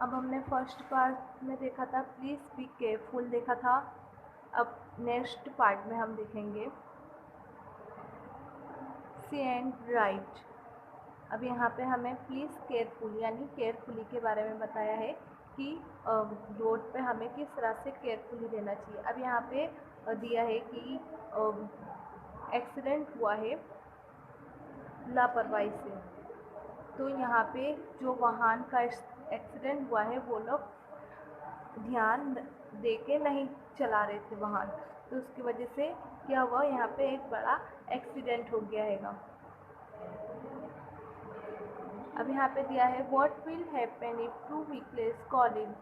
अब हमने first part में देखा था प्लीज़ बी केयरफुल देखा था। अब नेक्स्ट पार्ट में हम देखेंगे सी एंड राइट। अब यहाँ पे हमें प्लीज़ केयरफुल यानी केयरफुली के बारे में बताया है कि रोड पे हमें किस तरह से केयरफुली रहना चाहिए। अब यहाँ पे दिया है कि एक्सीडेंट हुआ है लापरवाही से, तो यहाँ पे जो वाहन का एक्सीडेंट हुआ है वो लोग ध्यान दे के नहीं चला रहे थे वाहन, तो उसकी वजह से क्या हुआ, यहाँ पे एक बड़ा एक्सीडेंट हो गया है। अब यहाँ पे दिया है what will happen if two vehicles collide,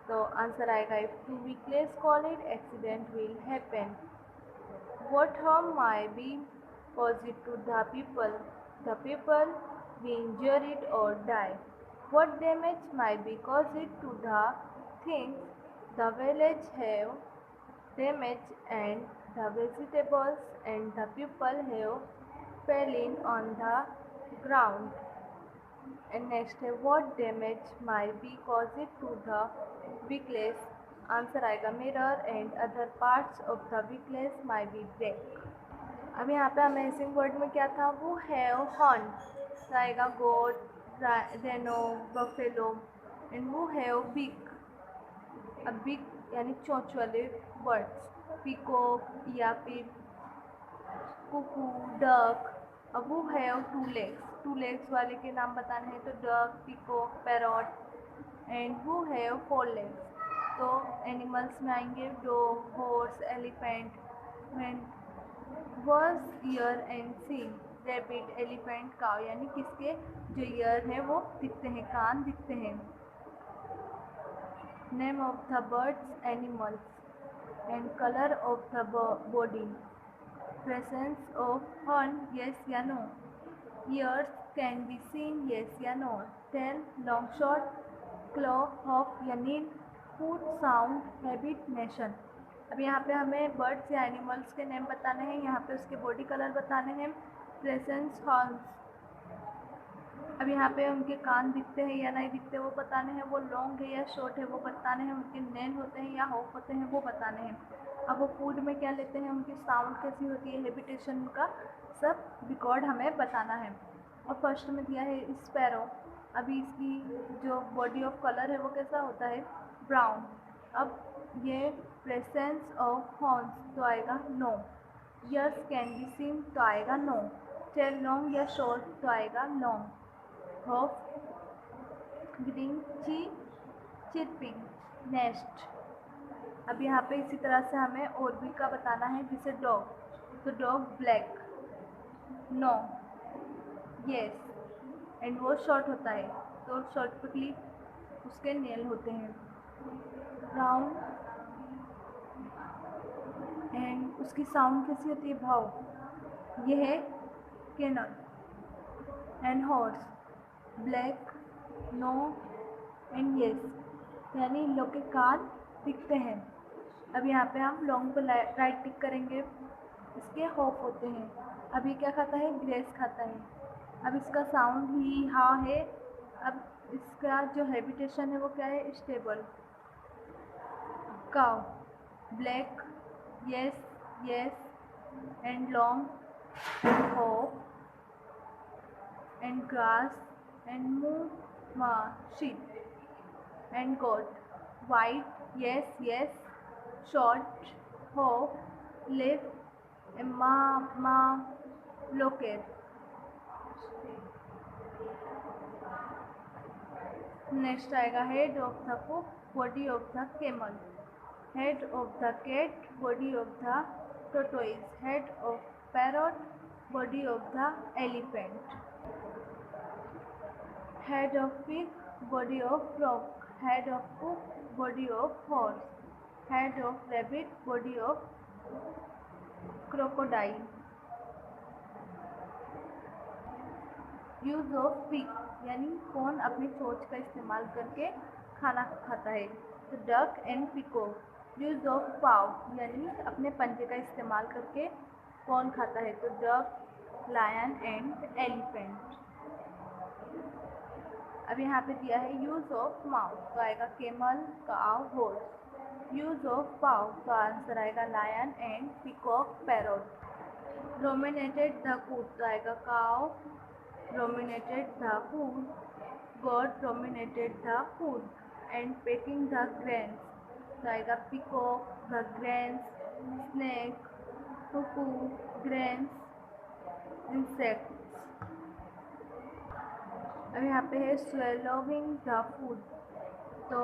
तो आंसर आएगा if two vehicles collide accident will happen. What harm might be caused to the people? The people be injured or die. What damage might be caused to the things? The village have damaged and the vegetables and the people have fallen on the ground. And next है what damage might be caused to the vehicles? Answer आएगा mirror and other parts of the vehicles might be break. अब यहाँ पे amazing word में क्या था, वो have horn, तो आएगा गोट, रेनो, बफेलो। एंड वो हैव बिग, अब बिग यानी चोंच वाले वर्ड्स, पीकॉक या फिर कुकू, डक। अब वो हैव टू लेग्स वाले के नाम बताने हैं, तो डक, पीकॉक, पैरॉट। एंड वो हैव 4 लेग्स, तो एनिमल्स में आएंगे dog, horse, elephant. And verse ear and see, rabbit, elephant, cow, यानी किसके जो ईयर है वो दिखते हैं, कान दिखते हैं। Name of the birds, animals. And colour of the body, presence of horn, yes या no. Ears can be seen, yes या no. Tail, long, short. Claw, hawk या नील. Food, sound, habit, nation. अब यहाँ पे हमें बर्ड्स या animals के name बताने हैं, यहाँ पे उसके बॉडी कलर बताने हैं, प्रेजेंस, हॉर्न्स। अब यहाँ पे उनके कान दिखते हैं या नहीं दिखते वो बताने हैं, वो लॉन्ग है या शॉर्ट है वो बताने हैं, उनके नैन होते हैं या हॉक होते हैं वो बताने हैं। अब वो फूड में क्या लेते हैं, उनकी साउंड कैसी होती है, हैबिटेशन का सब रिकॉर्ड हमें बताना है। और फर्स्ट में दिया है स्पैरो, अभी इसकी जो बॉडी ऑफ कलर है वो कैसा होता है, ब्राउन। अब ये प्रेजेंस ऑफ हॉर्न्स, तो आएगा no. Ears can be seen, तो आएगा नो। टेल लॉन्ग या शॉर्ट, तो आएगा long. Hoof, green, chirping, nest. अब यहाँ पे इसी तरह से हमें और भी का बताना है, जैसे डॉग, तो dog black, no, yes. And वो शॉर्ट होता है, तो शॉर्टली उसके नेल होते हैं, ब्राउन। एंड उसकी साउंड कैसी होती है, भाव, ये है camel. And horse, black, no and yes, यानी इन लोग के कान दिखते हैं। अब यहाँ पे हम लॉन्ग पर राइट टिक करेंगे, इसके हॉफ होते हैं। अब ये क्या खाता है, ग्रेस खाता है। अब इसका साउंड ही हा है। अब इसका जो हैबिटेशन है वो क्या है, stable. Cow, black, yes, yes and long, hoof and grass and मा, sheep and goat, white, yes, yes, short, hope, live, ma, locate. Next आएगा head of the cook, body of the camel. Head of the cat, body of the tortoise. Head of parrot, body of the elephant. Head of pig, body of frog. Head of cook, body of horse. Head of rabbit, body of crocodile. Use of pick, यानी कौन अपनी चोंच का इस्तेमाल करके खाना खाता है, तो duck and peacock. Use of paw, यानी अपने पंजे का इस्तेमाल करके कौन खाता है, तो डक, लायन एंड एलिफेंट। अब यहाँ पे दिया है यूज ऑफ माउथ, तो आएगा camel, cow, horse. Use of paw, तो आंसर आएगा lion and peacock, parrot. Ruminated the food, तो आएगा cow ruminated the food, bird ruminated the food. And pecking the grains, तो आएगा peacock the grains, snake, cuckoo, grains, insects. अब यहाँ पे है swallowing the food, तो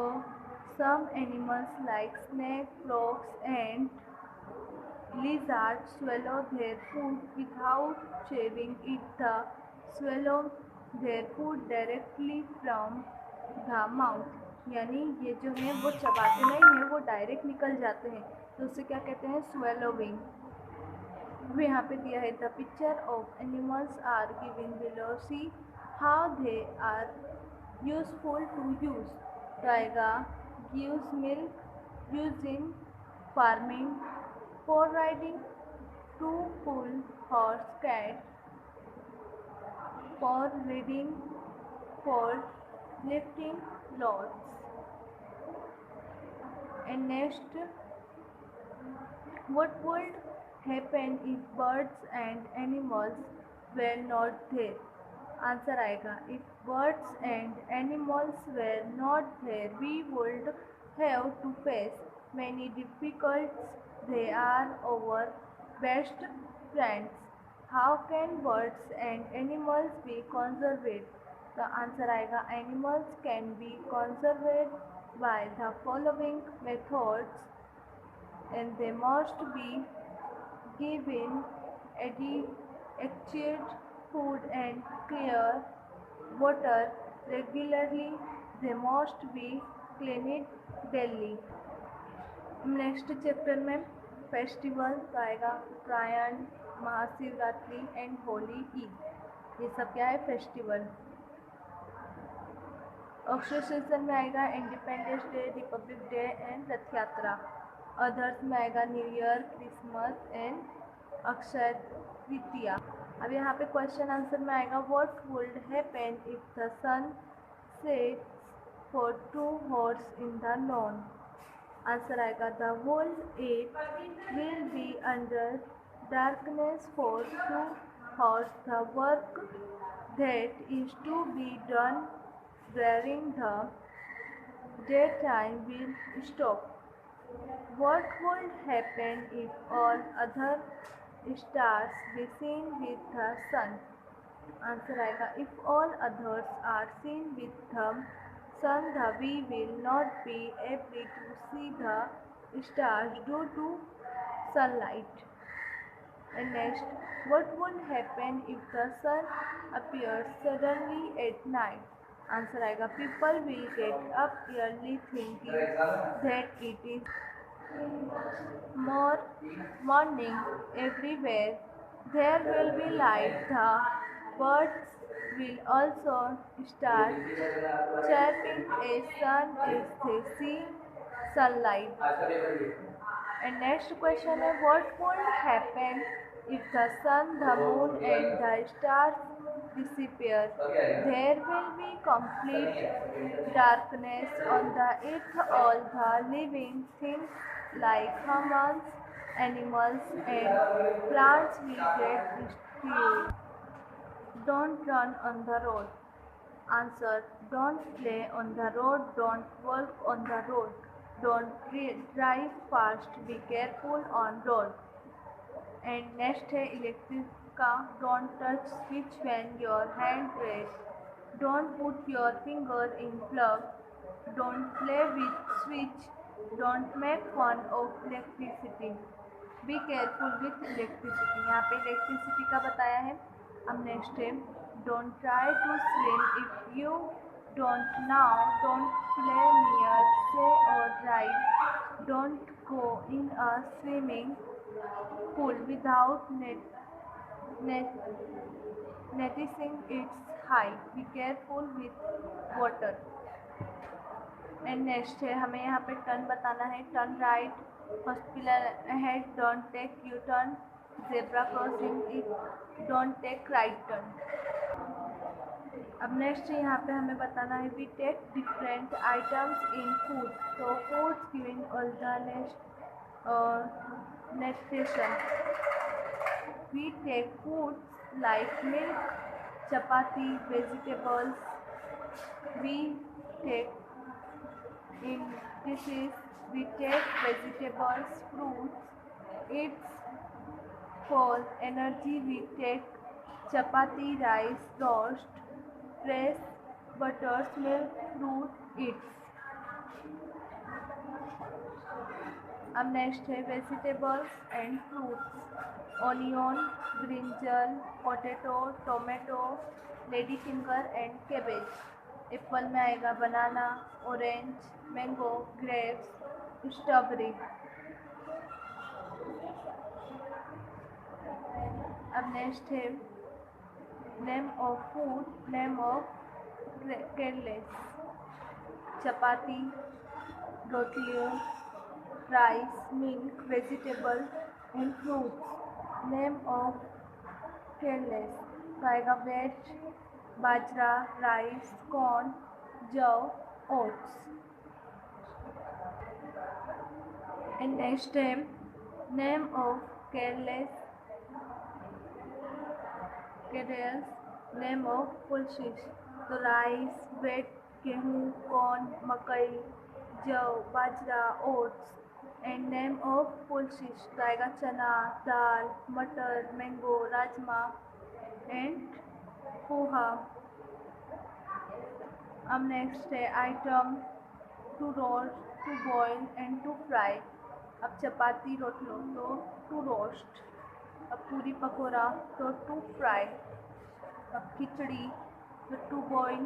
some animals like snake, frogs and lizards swallow their food without chewing it. The swallow their food directly from the mouth, यानी ये जो है वो चबाते नहीं हैं, वो डायरेक्ट निकल जाते हैं, तो उसे क्या कहते हैं, swallowing। अब यहाँ पे दिया है the picture of animals are given below, see how they are useful to use, तो आएगा gives milk, use in farming, for riding, to pull horse cart, for reading, for lifting loads. And next, what would happen if birds and animals were not there? Answer आएगा if birds and animals were not there, we would have to face many difficulties. They are our best friends. How can birds and animals be conserved? The answer आएगा animals can be conserved by the following methods, and they must be given adequate food and clear water regularly. They must be cleaned daily. Next chapter में festival तो आएगा Uttarayan, Mahashivratri and Holi, Eid, ये सब क्या है, festival. अक्षर session में आएगा independence day, republic day and Rath Yatra. Others में आएगा new year, Christmas and Akshaya Tritiya. अब यहाँ पे क्वेश्चन आंसर में आएगा what would happen if the sun sets for 2 hours in the noon. Answer आएगा the whole earth will be under darkness for 2 hours. The work that is to be done during the daytime will stop. What would happen if all other stars be seen with the sun? Answer आएगा if all others are seen with the sun, we will not be able to see the stars due to sunlight. And next, what would happen if the sun appears suddenly at night? Answer आएगा people will get up early thinking that it is more morning everywhere. There will be light. The birds will also start chirping as soon as they see sunlight. And next question is what would happen if the sun, the moon and the stars disappear? There will be complete darkness on the earth. All the living things like humans, animals and plants will get destroyed. Don't run on the road. Answer, don't play on the road, don't walk on the road, don't drive fast, be careful on road. And next है electric का, don't touch switch when your hand raised, don't put your finger in plug, don't play with switch, don't make fun of electricity, be careful with electricity। यहाँ पे electricity का बताया है। अब next है don't try to swim if you don't now, don't play near, say or ride, don't go in a swimming pool without noticing its height, be careful with water। And next है हमें यहाँ पे turn बताना है, turn right, hospital ahead, don't take U turn, zebra crossing, if don't take right turn. अब next यहाँ पे हमें बताना है we take different items in food, तो foods giving all the nutrition. We take foods like milk, chapati, vegetables. We take in dishes. We take vegetables, fruits. It's for energy. We take chapati, rice, roast, fresh butters, milk, fruit. It's. अब next है vegetables and fruits. Onion, brinjal, potato, tomato, lady finger and cabbage. Apple में आएगा banana, orange, mango, grapes, strawberry. अब next है name of food, name of cereals. Chapati, रोटियां, rice, milk, vegetable and fruits. Name of careless. तो आएगा wheat, बाजरा, rice, corn, जौ, oats. And next name of careless, name of pulses. तो rice, wheat, गेहूँ, corn, मकई, जौ, बाजरा, oats. एंड नेम ऑफ पुलसिस तो आएगा चना, दाल, मटर, मैंगो, राजमा एंड पोहा. अब नेक्स्ट है item to roast, to boil and to fry. अब चपाती रोटियों तो टू रोस्ट. अब पूरी पकौड़ा तो टू फ्राई. अब खिचड़ी तो टू बॉयल.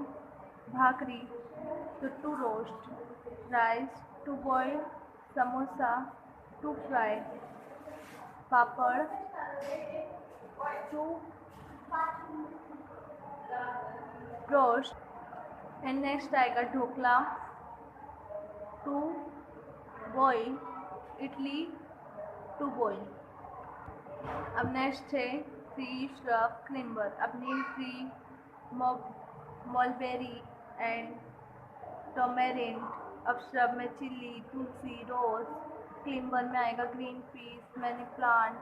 भाकरी तो to roast. Rice to boil. Samosa to fry. Papad to roast. And next आएगा dhokla to boil. Idli to boil. अब नेक्स्ट है फ्री श्रब क्रिम्बर. अब neem tree, mulberry and tamarind. अब श्रब में चिली, तुलसी, रोज. क्लिम्बर में आएगा green peas, money plant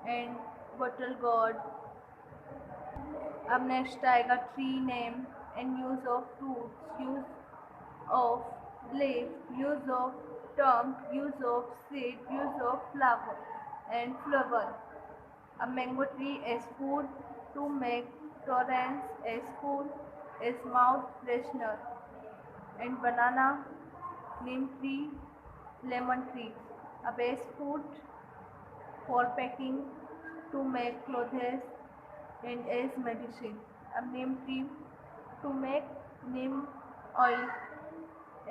and bottle gourd. अब next आएगा tree name and use of fruits, use of leaf, use of term, use of seed, use of flower and flower. अब mango tree as food to make torans as food as mouth freshener. And banana, neem tree, lemon tree. अब as food for packing to make clothes and as medicine. अब neem tree to make neem oil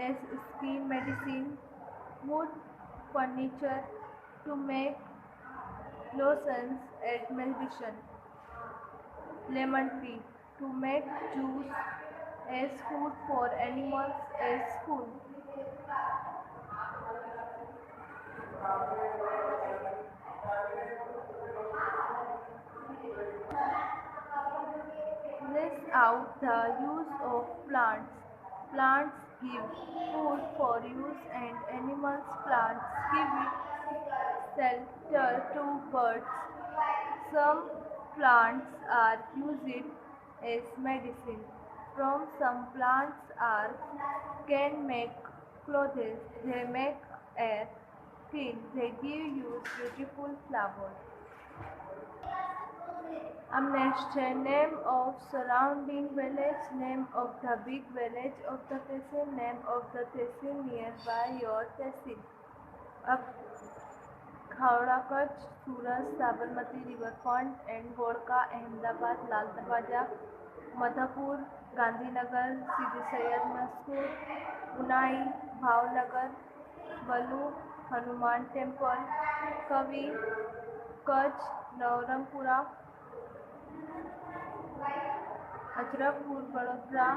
as skin medicine. Wood furniture to make lotions as medicine. Lemon tree to make juice as food for animals as food. List out the use of plants. Plants give food for use and animals. Plants give shelter to birds. Some plants are used as medicine. From some plants can make clothes. They make air clean. They give you beautiful flowers. अब next है name of surrounding village, name of the big village of the tehsil, name of the tehsil near by your tehsil. अब Khavda, Kutch, Surat, Sabarmati river front and Godka, Ahmedabad, Lal Darwaja, Madhupur, Gandhinagar, Sidi Saiyyed mosque, Unai, Bhavnagar, बलू, Hanuman temple, Kavi, Kutch, Navrangpura, Ajrakhpur, Vadodara,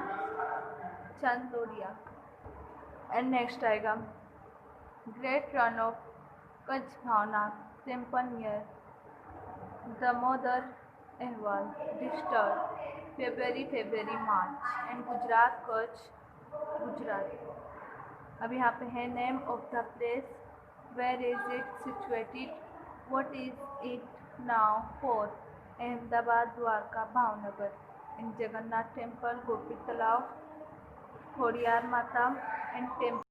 Chandodiya. And next आएगा great Rann of Kutch Bhavnath, temple near Damodar, अहवाल, disturb. February, March. And Gujarat, Kutch, Gujarat. अब यहाँ पे है name of the place, where is it situated, what is it now for, Ahmedabad, Dwarka, Bhavnagar. And Jagannath temple, Gopi Talab, Khodiyar माता and temple